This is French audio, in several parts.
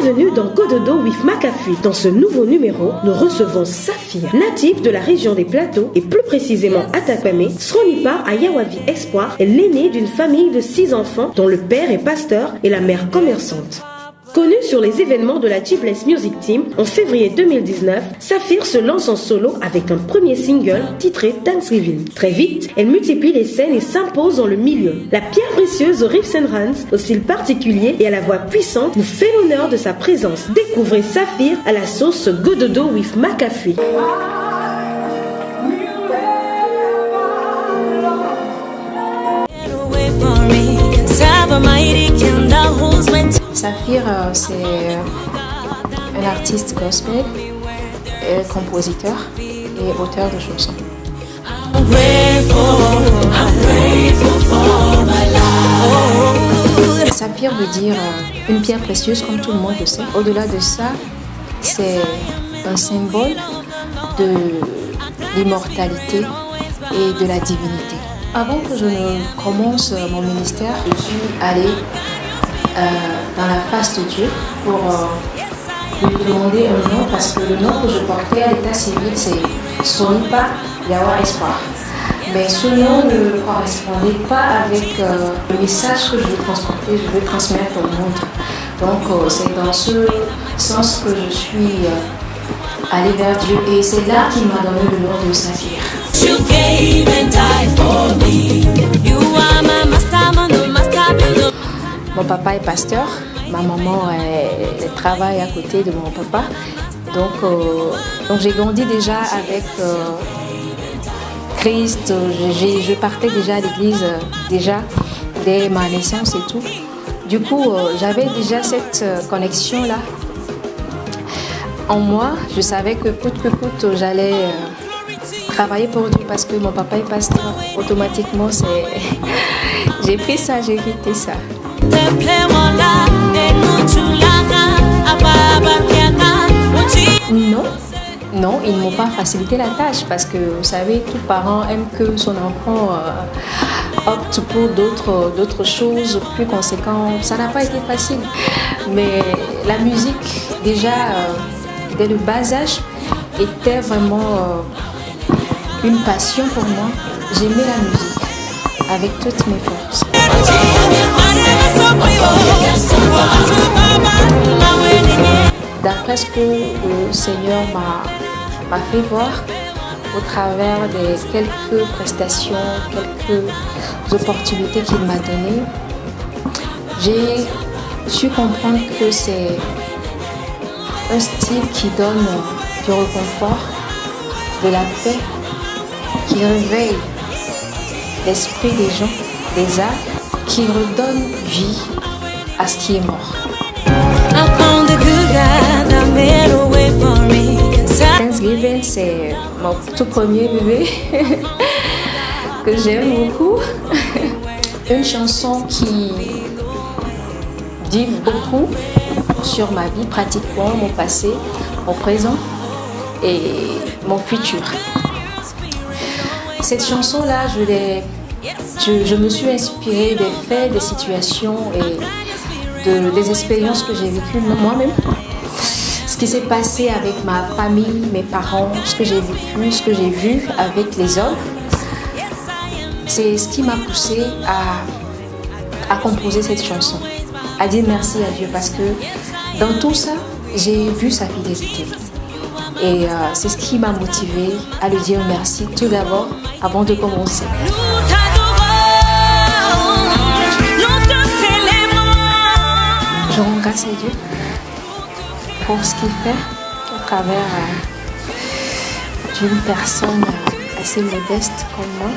Bienvenue dans Gododo with McAfee. Dans ce nouveau numéro, nous recevons Saphir, native de la région des Plateaux et plus précisément à Takwame. Sronipa à Yawavi Espoir est l'aînée d'une famille de 6 enfants dont le père est pasteur et la mère commerçante. Connue sur les événements de la G-Bless Music Team, en février 2019, Saphir se lance en solo avec un premier single titré Thanksgiving. Très vite, elle multiplie les scènes et s'impose dans le milieu. La pierre précieuse aux riffs and runs, au style particulier et à la voix puissante, nous fait l'honneur de sa présence. Découvrez Saphir à la sauce Gododo with McAfee. Saphir, c'est un artiste gospel, compositeur et auteur de chansons. Saphir veut dire une pierre précieuse, comme tout le monde le sait. Au-delà de ça, c'est un symbole de l'immortalité et de la divinité. Avant que je ne commence mon ministère, je suis allée dans la face de Dieu pour lui demander un nom, parce que le nom que je portais à l'état civil, c'est Sronipa Yawa Espoir. Mais ce nom ne correspondait pas avec le message que je veux transporter, je veux transmettre au monde. Donc c'est dans ce sens que je suis allée vers Dieu, et c'est là qu'il m'a donné le nom de Saphir. Mon papa est pasteur, ma maman elle travaille à côté de mon papa. Donc j'ai grandi déjà avec Christ. Je partais déjà à l'église déjà dès ma naissance et tout. Du coup, j'avais déjà cette connexion-là en moi. Je savais que coûte que coûte, j'allais travailler pour Dieu parce que mon papa est pasteur. Automatiquement, j'ai pris ça, j'ai hérité ça. Non, ils ne m'ont pas facilité la tâche parce que vous savez, tout parent aime que son enfant opte pour d'autres choses plus conséquentes. Ça n'a pas été facile, mais la musique, déjà, dès le bas âge, était vraiment une passion pour moi. J'aimais la musique avec toutes mes forces. D'après ce que le Seigneur m'a fait voir au travers des quelques prestations, quelques opportunités qu'il m'a données, j'ai su comprendre que c'est un style qui donne du réconfort, de la paix, qui réveille l'esprit des gens, des âmes, qui redonne vie à ce qui est mort. Thanksgiving, c'est mon tout premier bébé que j'aime beaucoup. Une chanson qui dit beaucoup sur ma vie, pratiquement mon passé, mon présent et mon futur. Cette chanson-là, je me suis inspirée des faits, des situations et des expériences que j'ai vécues moi-même. Ce qui s'est passé avec ma famille, mes parents, ce que j'ai vécu, ce que j'ai vu avec les hommes. C'est ce qui m'a poussée à composer cette chanson, à dire merci à Dieu, parce que dans tout ça, j'ai vu sa fidélité. Et c'est ce qui m'a motivée à lui dire merci tout d'abord, avant de commencer. Je rends grâce à Dieu pour ce qu'il fait à travers d'une personne assez modeste comme moi.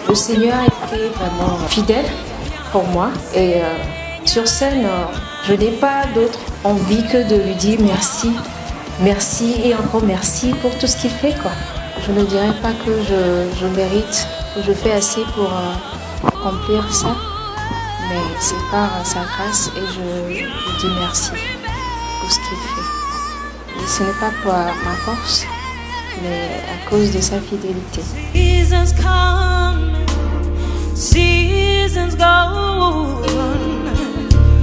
Le Seigneur a été vraiment fidèle pour moi, et sur scène, je n'ai pas d'autre envie que de lui dire merci, merci et encore merci pour tout ce qu'il fait, quoi. Je ne dirais pas que je mérite, que je fais assez pour accomplir ça, mais c'est par sa grâce et je lui dis merci pour ce qu'il fait. Et ce n'est pas pour ma force, mais à cause de sa fidélité. Seasons come, seasons go,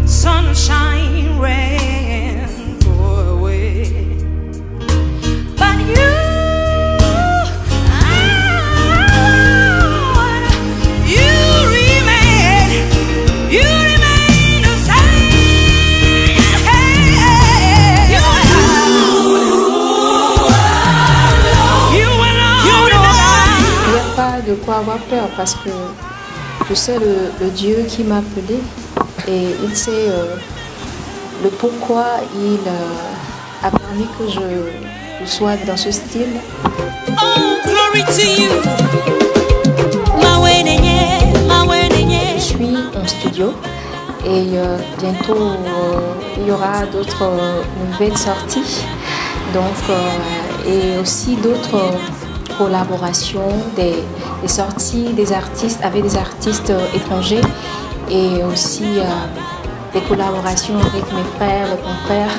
sunshine, rain. pourquoi avoir peur, parce que je sais le Dieu qui m'a appelé et il sait le pourquoi il a permis que je sois dans ce style. Oh, glory to you. Je suis en studio et bientôt il y aura d'autres nouvelles sorties, donc et aussi d'autres collaborations, des sorties des artistes avec des artistes étrangers et aussi des collaborations avec mes frères, mes confrères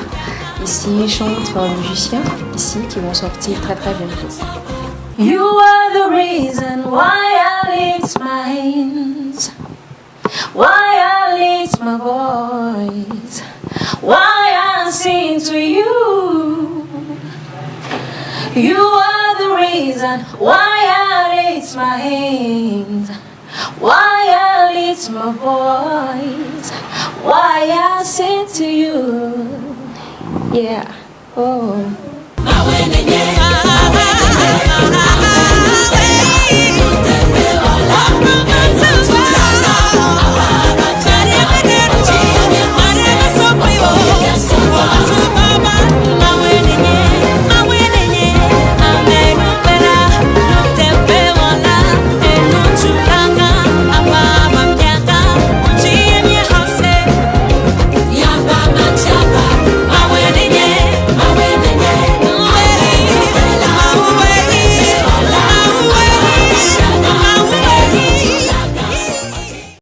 ici, chantres, musiciens ici qui vont sortir très très bientôt. You are the reason why I lift my hands, why I lift my voice, why I sing to you. You are the reason why I lift my hands, why I lift my voice, why I sing to you. Yeah. Oh.